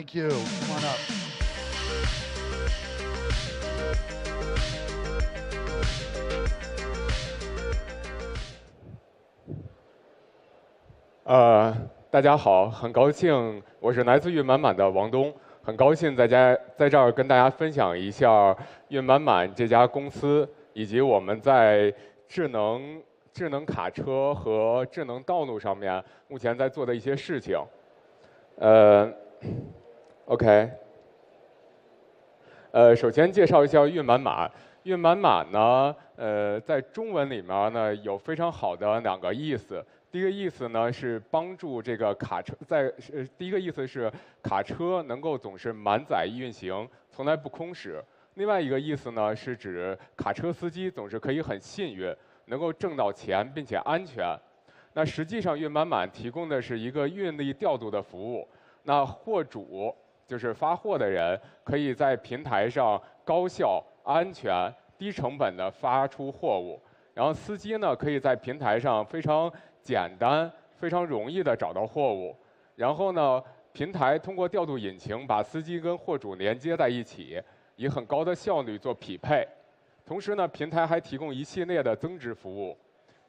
Thank you. Come on up. Uh, 大家好，很高兴，我是来自运满满的王东，很高兴在这儿跟大家分享一下运满满这家公司以及我们在智能卡车和智能道路上面目前在做的一些事情。OK， 首先介绍一下运满满。运满满呢，在中文里面呢有非常好的两个意思。第一个意思呢是帮助这个卡车第一个意思是卡车能够总是满载运行，从来不空驶。另外一个意思呢是指卡车司机总是可以很幸运，能够挣到钱并且安全。那实际上运满满提供的是一个运力调度的服务。那货主就是发货的人，可以在平台上高效、安全、低成本的发出货物。然后司机呢可以在平台上非常简单、非常容易的找到货物，然后呢，平台通过调度引擎把司机跟货主连接在一起，以很高的效率做匹配。同时呢，平台还提供一系列的增值服务，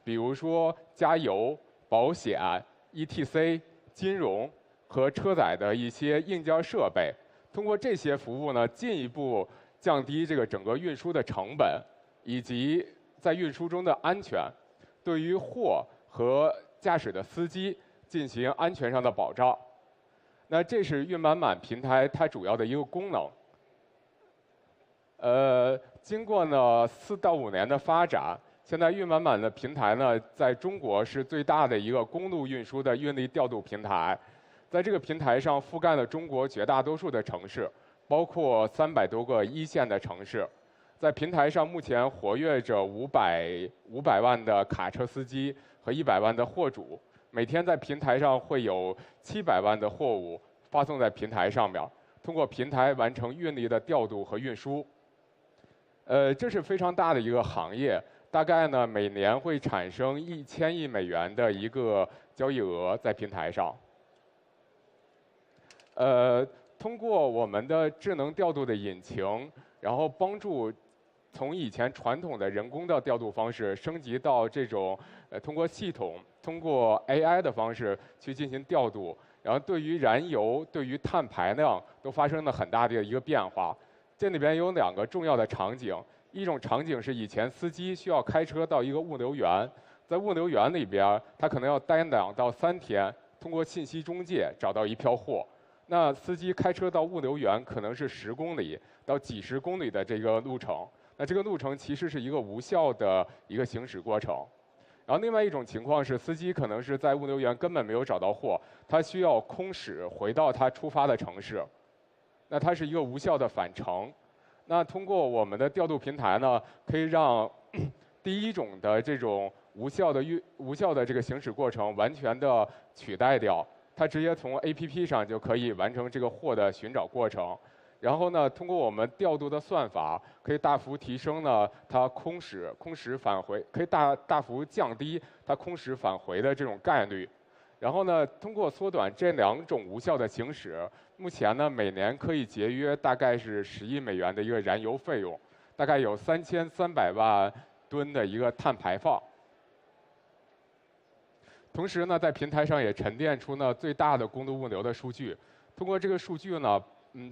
比如说加油、保险、ETC、金融和车载的一些硬件设备。通过这些服务呢，进一步降低这个整个运输的成本，以及在运输中的安全，对于货和驾驶的司机进行安全上的保障。那这是运满满平台它主要的一个功能。经过呢4到5年的发展，现在运满满的平台呢，在中国是最大的一个公路运输的运力调度平台。在这个平台上覆盖了中国绝大多数的城市，包括300多个一线的城市。在平台上目前活跃着500万的卡车司机和100万的货主，每天在平台上会有700万的货物发送在平台上面，通过平台完成运力的调度和运输。这是非常大的一个行业，大概呢每年会产生1000亿美元的一个交易额在平台上。通过我们的智能调度的引擎，然后帮助从以前传统的人工的调度方式升级到这种通过系统、通过 AI 的方式去进行调度，然后对于燃油、对于碳排量都发生了很大的一个变化。这里边有2个重要的场景，一种场景是以前司机需要开车到一个物流园，在物流园里边，他可能要待2到3天，通过信息中介找到一票货。那司机开车到物流园可能是10公里到几十公里的这个路程。那这个路程其实是一个无效的一个行驶过程。然后另外一种情况是，司机可能是在物流园根本没有找到货，他需要空驶回到他出发的城市，那它是一个无效的返程。那通过我们的调度平台呢，可以让第一种的这种无效的这个行驶过程完全的取代掉，它直接从 APP 上就可以完成这个货的寻找过程。然后呢，通过我们调度的算法，可以大幅提升呢它空驶返回，可以大幅降低它空驶返回的这种概率。然后呢，通过缩短这2种无效的行驶，目前呢每年可以节约大概是10亿美元的一个燃油费用，大概有3300万吨的一个碳排放。同时呢，在平台上也沉淀出呢最大的公路物流的数据。通过这个数据呢，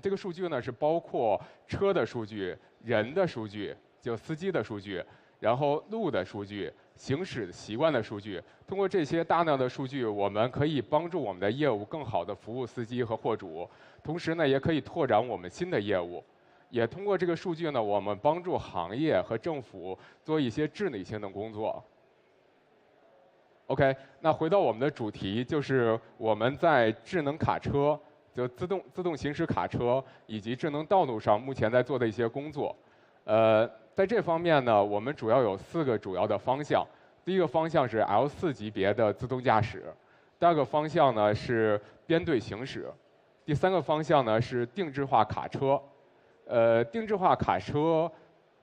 这个数据呢是包括车的数据、人的数据，就司机的数据，然后路的数据、行驶习惯的数据。通过这些大量的数据，我们可以帮助我们的业务更好地服务司机和货主，同时呢，也可以拓展我们新的业务。也通过这个数据呢，我们帮助行业和政府做一些治理性的工作。OK， 那回到我们的主题，就是我们在智能卡车、就自动行驶卡车以及智能道路上目前在做的一些工作。在这方面呢，我们主要有4个主要的方向。第一个方向是 L4级别的自动驾驶，第2个方向呢是编队行驶，第3个方向呢是定制化卡车。定制化卡车，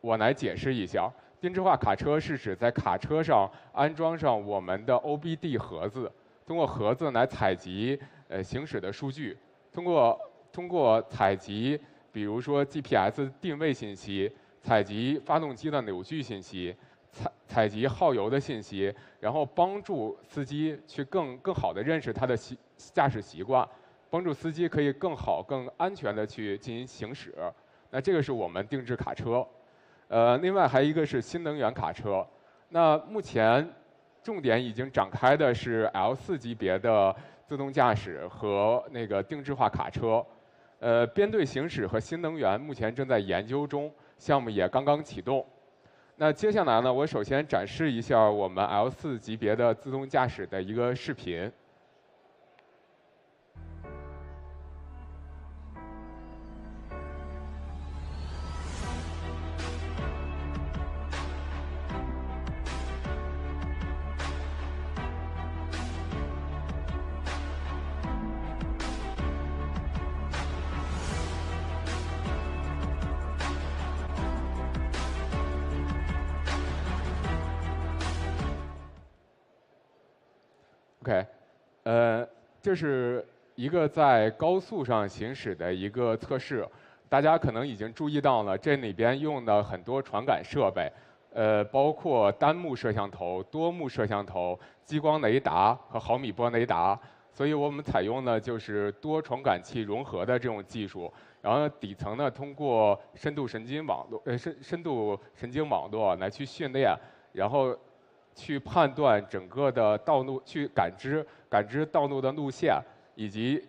我来解释一下。定制化卡车是指在卡车上安装上我们的 OBD 盒子，通过盒子来采集行驶的数据，通过通过采集，比如说 GPS 定位信息，采集发动机的扭矩信息，采集耗油的信息，然后帮助司机去更好的认识他的驾驶习惯，帮助司机可以更好、更安全的去进行行驶。那这个是我们定制卡车。另外还有一个是新能源卡车。那目前重点已经展开的是 L4级别的自动驾驶和那个定制化卡车。编队行驶和新能源目前正在研究中，项目也刚刚启动。那接下来呢，我首先展示一下我们 L4级别的自动驾驶的一个视频。OK，这是一个在高速上行驶的一个测试，大家可能已经注意到了，这里边用的很多传感设备，包括单目摄像头、多目摄像头、激光雷达和毫米波雷达，所以我们采用的就是多传感器融合的这种技术，然后底层呢通过深度神经网络来去训练，然后去判断整个的道路，去感知道路的路线，以及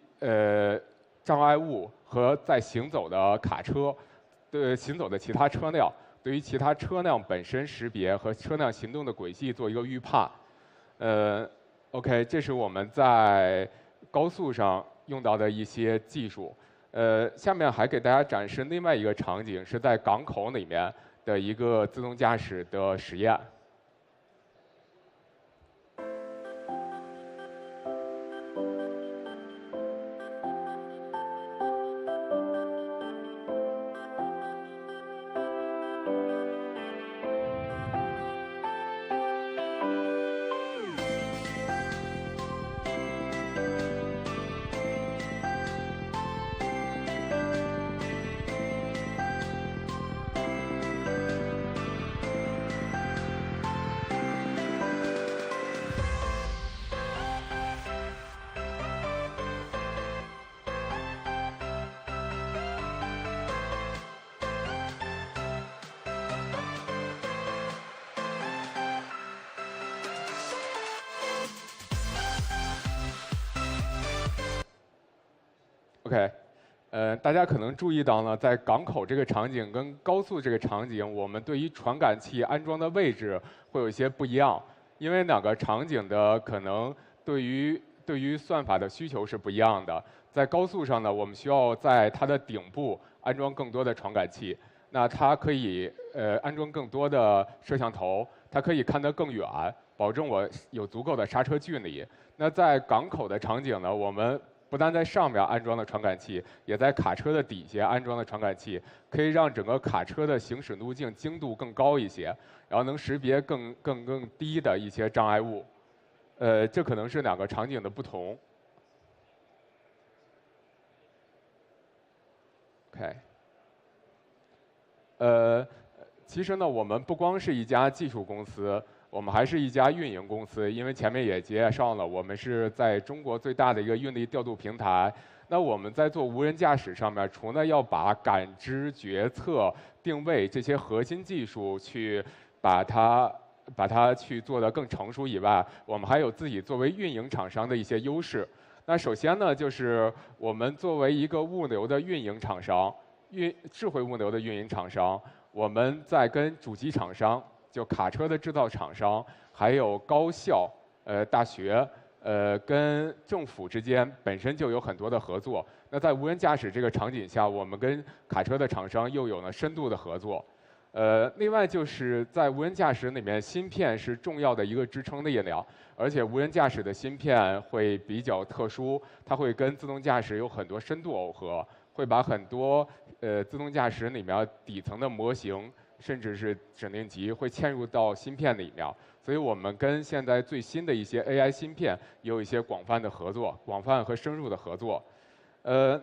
障碍物和在行走的卡车，行走的其他车辆，对于其他车辆本身识别和车辆行动的轨迹做一个预判。OK， 这是我们在高速上用到的一些技术。下面还给大家展示另外一个场景，是在港口里面的一个自动驾驶的实验。OK，大家可能注意到呢，在港口这个场景跟高速这个场景，我们对于传感器安装的位置会有一些不一样，因为两个场景的可能对于算法的需求是不一样的。在高速上呢，我们需要在它的顶部安装更多的传感器，那它可以安装更多的摄像头，它可以看得更远，保证我有足够的刹车距离。那在港口的场景呢，我们不但在上面安装了传感器，也在卡车的底下安装了传感器，可以让整个卡车的行驶路径精度更高一些，然后能识别更低的一些障碍物。这可能是两个场景的不同。OK，其实呢，我们不光是一家技术公司。我们还是一家运营公司，因为前面也介绍了，我们是在中国最大的一个运力调度平台。那我们在做无人驾驶上面，除了要把感知、决策、定位这些核心技术去把它去做得更成熟以外，我们还有自己作为运营厂商的一些优势。那首先呢，就是我们作为一个物流的运营厂商，智慧物流的运营厂商，我们在跟主机厂商。就卡车的制造厂商，还有高校、大学、跟政府之间本身就有很多的合作。那在无人驾驶这个场景下，我们跟卡车的厂商又有了深度的合作。另外就是在无人驾驶里面，芯片是重要的一个支撑力量，而且无人驾驶的芯片会比较特殊，它会跟自动驾驶有很多深度耦合，会把很多自动驾驶里面底层的模型。甚至是指令集会嵌入到芯片里面，所以我们跟现在最新的一些 AI 芯片也有一些广泛和深入的合作。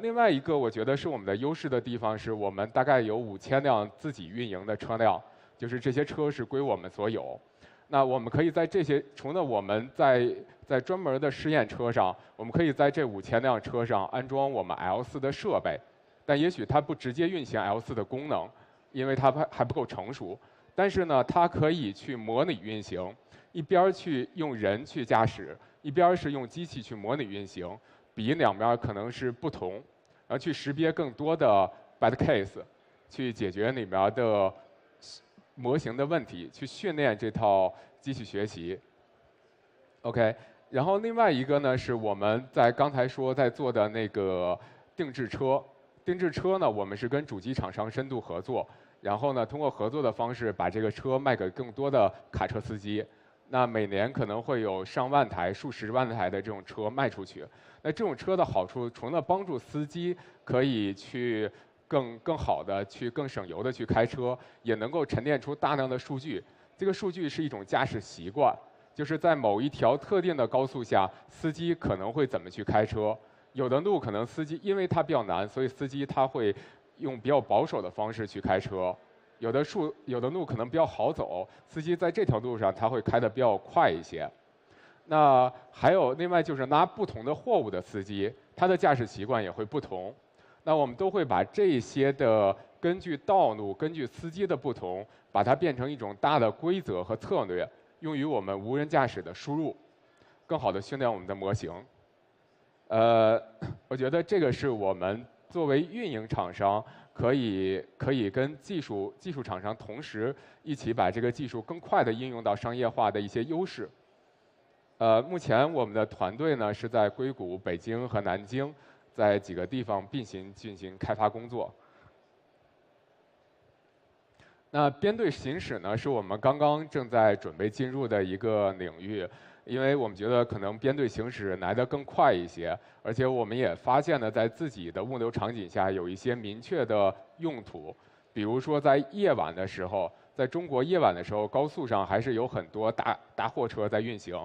另外一个我觉得是我们的优势的地方，是我们大概有5000辆自己运营的车辆，就是这些车是归我们所有。那我们可以在这些，除了我们在专门的试验车上，我们可以在这5000辆车上安装我们 L4的设备，但也许它不直接运行 L4的功能，因为它还不够成熟。但是呢，它可以去模拟运行，一边去用人去驾驶，一边是用机器去模拟运行，比两边可能是不同，然后去识别更多的 bad case， 去解决里面的模型的问题，去训练这套机器学习。OK， 然后另外一个呢是我们在刚才说在做的那个定制车。定制车呢，我们是跟主机厂商深度合作，然后呢通过合作的方式把这个车卖给更多的卡车司机。那每年可能会有上万台、数十万台的这种车卖出去。那这种车的好处，除了帮助司机可以去更好的去更省油的去开车，也能够沉淀出大量的数据。这个数据是一种驾驶习惯，就是在某一条特定的高速下，司机可能会怎么去开车。有的路可能司机因为它比较难，所以司机他会用比较保守的方式去开车。有的路可能比较好走，司机在这条路上他会开得比较快一些。那还有另外就是拉不同的货物的司机，他的驾驶习惯也会不同。那我们都会把这些的根据道路、根据司机的不同，把它变成一种大的规则和策略，用于我们无人驾驶的输入，更好的训练我们的模型。我觉得这个是我们作为运营厂商可以跟技术厂商同时一起把这个技术更快的应用到商业化的一些优势。目前我们的团队呢是在硅谷、北京和南京，在几个地方并行进行开发工作。那编队行驶呢，是我们刚刚正在准备进入的一个领域。因为我们觉得可能编队行驶来得更快一些，而且我们也发现呢，在自己的物流场景下有一些明确的用途，比如说在夜晚的时候，在中国夜晚的时候，高速上还是有很多大货车在运行，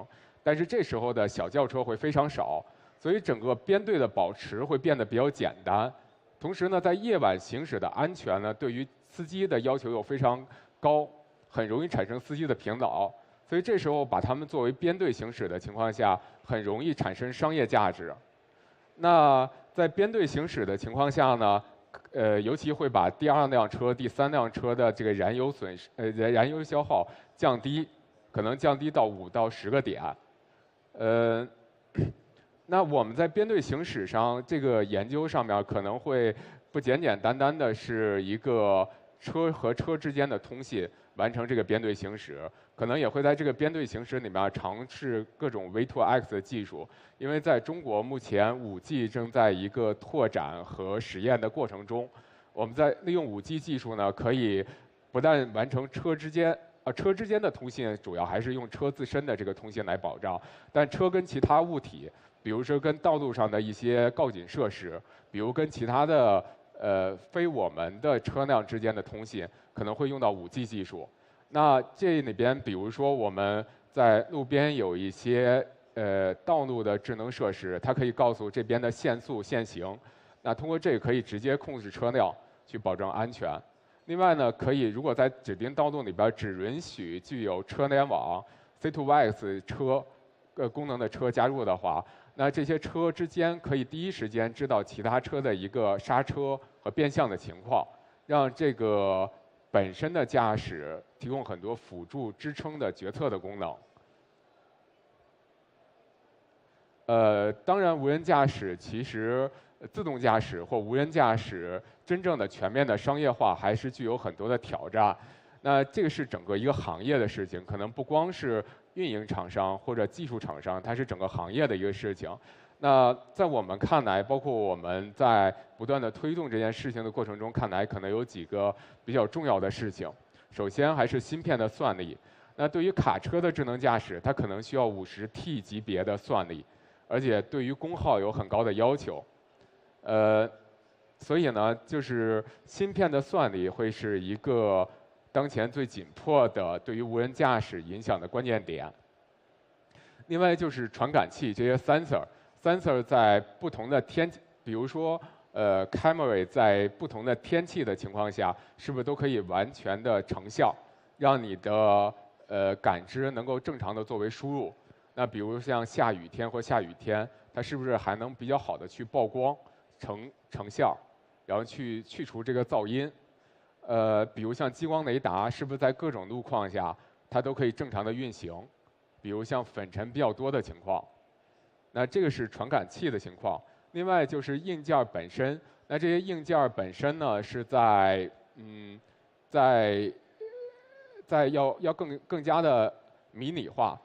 但是这时候的小轿车会非常少，所以整个编队的保持会变得比较简单。同时呢，在夜晚行驶的安全呢，对于司机的要求又非常高，很容易产生司机的疲劳。所以这时候把它们作为编队行驶的情况下，很容易产生商业价值。那在编队行驶的情况下呢，尤其会把第2辆车、第3辆车的这个燃油消耗降低，可能降低到5到10个点。那我们在编队行驶上这个研究上面可能会不简简单单的是一个车和车之间的通信，完成这个编队行驶，可能也会在这个编队行驶里面尝试各种 V2X 的技术，因为在中国目前5G 正在一个拓展和实验的过程中，我们在利用5G 技术呢，可以不但完成车之间的通信，主要还是用车自身的这个通信来保障，但车跟其他物体，比如说跟道路上的一些告警设施，比如跟其他的非我们的车辆之间的通信可能会用到5G 技术。那这里边，比如说我们在路边有一些道路的智能设施，它可以告诉这边的限速限行。那通过这个可以直接控制车辆，去保证安全。另外呢，可以如果在指定道路里边只允许具有车联网 C2X 车功能的车加入的话，那这些车之间可以第一时间知道其他车的一个刹车和变向的情况，让这个本身的驾驶提供很多辅助支撑的决策的功能。当然，无人驾驶其实自动驾驶或无人驾驶真正的全面的商业化还是具有很多的挑战。那这个是整个一个行业的事情，可能不光是运营厂商或者技术厂商，它是整个行业的一个事情。那在我们看来，包括我们在不断的推动这件事情的过程中，看来可能有几个比较重要的事情。首先还是芯片的算力。那对于卡车的智能驾驶，它可能需要50T 级别的算力，而且对于功耗有很高的要求。所以呢，就是芯片的算力会是一个当前最紧迫的对于无人驾驶影响的关键点。另外就是传感器这些 sensor 在不同的比如说Camry 在不同的天气的情况下，是不是都可以完全的成像，让你的感知能够正常的作为输入？那比如像下雨天或下雨天，它是不是还能比较好的去曝光、成像，然后去除这个噪音？比如像激光雷达，是不是在各种路况下它都可以正常的运行？比如像粉尘比较多的情况，那这个是传感器的情况。另外就是硬件本身，那这些硬件本身呢是在在要更加的迷你化。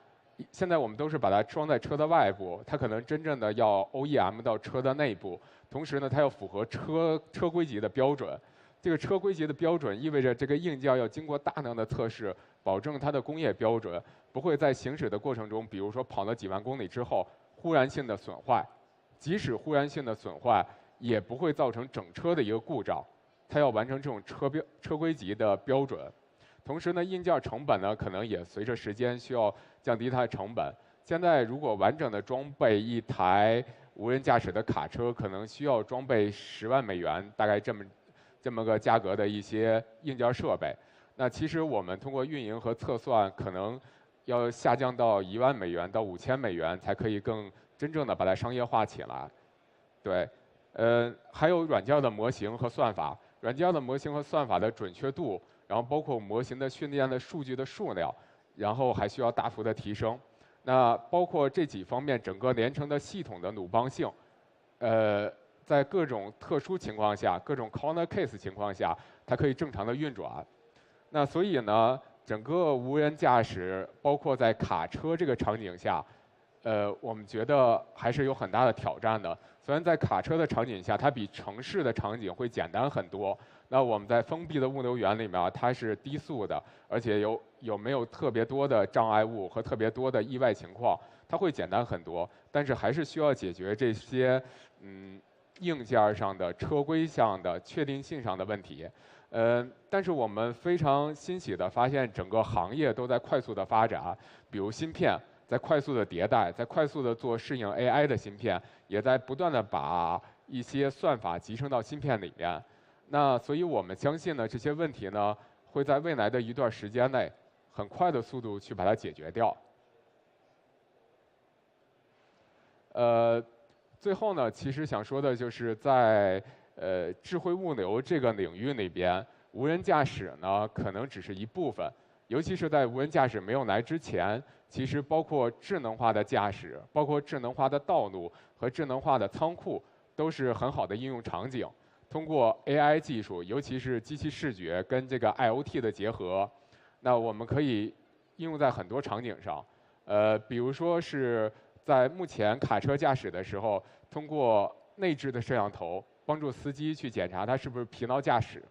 现在我们都是把它装在车的外部，它可能真正的要 OEM 到车的内部，同时呢，它要符合车规级的标准。这个车规级的标准意味着这个硬件要经过大量的测试，保证它的工业标准不会在行驶的过程中，比如说跑了几万公里之后，忽然性的损坏。即使忽然性的损坏，也不会造成整车的一个故障。它要完成这种车规级的标准。同时呢，硬件成本呢，可能也随着时间需要降低它的成本。现在如果完整的装备一台无人驾驶的卡车，可能需要装备10万美元，大概这么个价格的一些硬件设备。那其实我们通过运营和测算，可能要下降到1万美元到5000美元，才可以更真正的把它商业化起来。对，还有软件的模型和算法，软件的模型和算法的准确度，然后包括模型的训练的数据的数量，然后还需要大幅的提升。那包括这几方面，整个连成的系统的鲁棒性，在各种特殊情况下，各种 corner case 情况下，它可以正常的运转。那所以呢，整个无人驾驶，包括在卡车这个场景下，我们觉得还是有很大的挑战的。虽然在卡车的场景下，它比城市的场景会简单很多。那我们在封闭的物流园里面，它是低速的，而且有没有特别多的障碍物和特别多的意外情况，它会简单很多。但是还是需要解决这些硬件上的、车规上的、确定性上的问题。但是我们非常欣喜地发现，整个行业都在快速的发展，比如芯片在快速的迭代，在快速的做适应 AI 的芯片，也在不断的把一些算法集成到芯片里面。那所以我们相信呢，这些问题呢会在未来的一段时间内，很快的速度去把它解决掉。最后呢，其实想说的就是在智慧物流这个领域里边，无人驾驶呢可能只是一部分，尤其是在无人驾驶没有来之前，其实包括智能化的驾驶，包括智能化的道路和智能化的仓库，都是很好的应用场景。通过 AI 技术，尤其是机器视觉跟这个 IoT 的结合，那我们可以应用在很多场景上。比如说是在目前卡车驾驶的时候，通过内置的摄像头帮助司机去检查他是不是疲劳驾驶。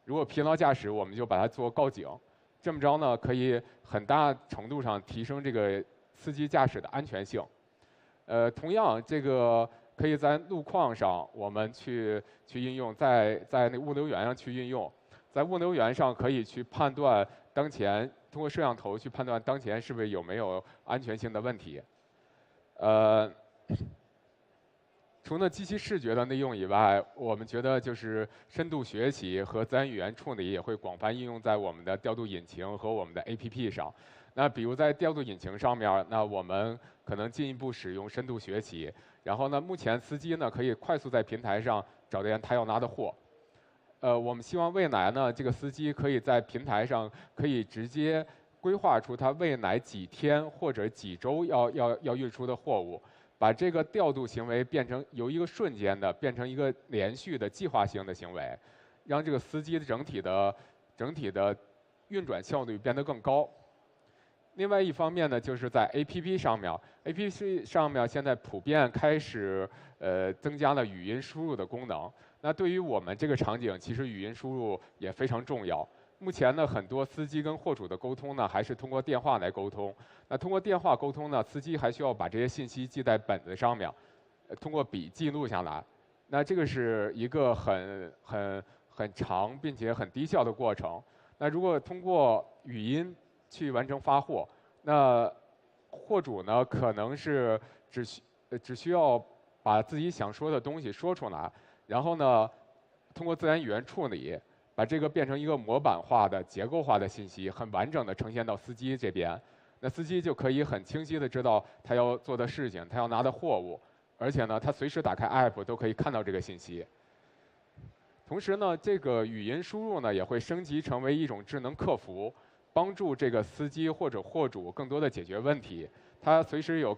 如果疲劳驾驶，我们就把它做报警。这么着呢，可以很大程度上提升这个司机驾驶的安全性。同样，这个可以在路况上我们去应用，在那物流园上去运用，在物流园上可以去判断当前通过摄像头去判断当前是不是有没有安全性的问题。除了机器视觉的内用以外，我们觉得就是深度学习和自然语言处理也会广泛应用在我们的调度引擎和我们的 APP 上。那比如在调度引擎上面，那我们可能进一步使用深度学习。然后呢，目前司机呢可以快速在平台上找见他要拿的货。我们希望未来呢，这个司机可以在平台上可以直接规划出他未来几天或者几周要运输的货物。把这个调度行为变成由一个瞬间的变成一个连续的计划性的行为，让这个司机的整体的运转效率变得更高。另外一方面呢，就是在 APP 上面，APP 上面现在普遍开始增加了语音输入的功能。那对于我们这个场景，其实语音输入也非常重要。目前呢，很多司机跟货主的沟通呢，还是通过电话来沟通。那通过电话沟通呢，司机还需要把这些信息记在本子上面，通过笔记录下来。那这个是一个很长并且很低效的过程。那如果通过语音去完成发货，那货主呢可能是只需要把自己想说的东西说出来，然后呢，通过自然语言处理，把这个变成一个模板化的、结构化的信息，很完整的呈现到司机这边。那司机就可以很清晰的知道他要做的事情，他要拿的货物，而且呢，他随时打开 app 都可以看到这个信息。同时呢，这个语音输入呢也会升级成为一种智能客服，帮助这个司机或者货主更多的解决问题。他随时有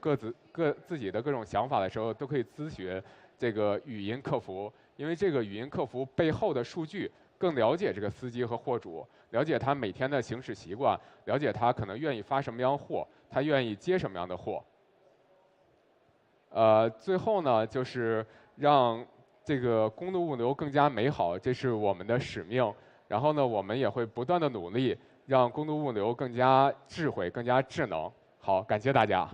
自己的各种想法的时候，都可以咨询这个语音客服，因为这个语音客服背后的数据更了解这个司机和货主，了解他每天的行驶习惯，了解他可能愿意发什么样货，他愿意接什么样的货。最后呢，就是让这个公路物流更加美好，这是我们的使命。然后呢，我们也会不断的努力，让公路物流更加智慧、更加智能。好，感谢大家，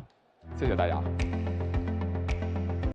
谢谢大家。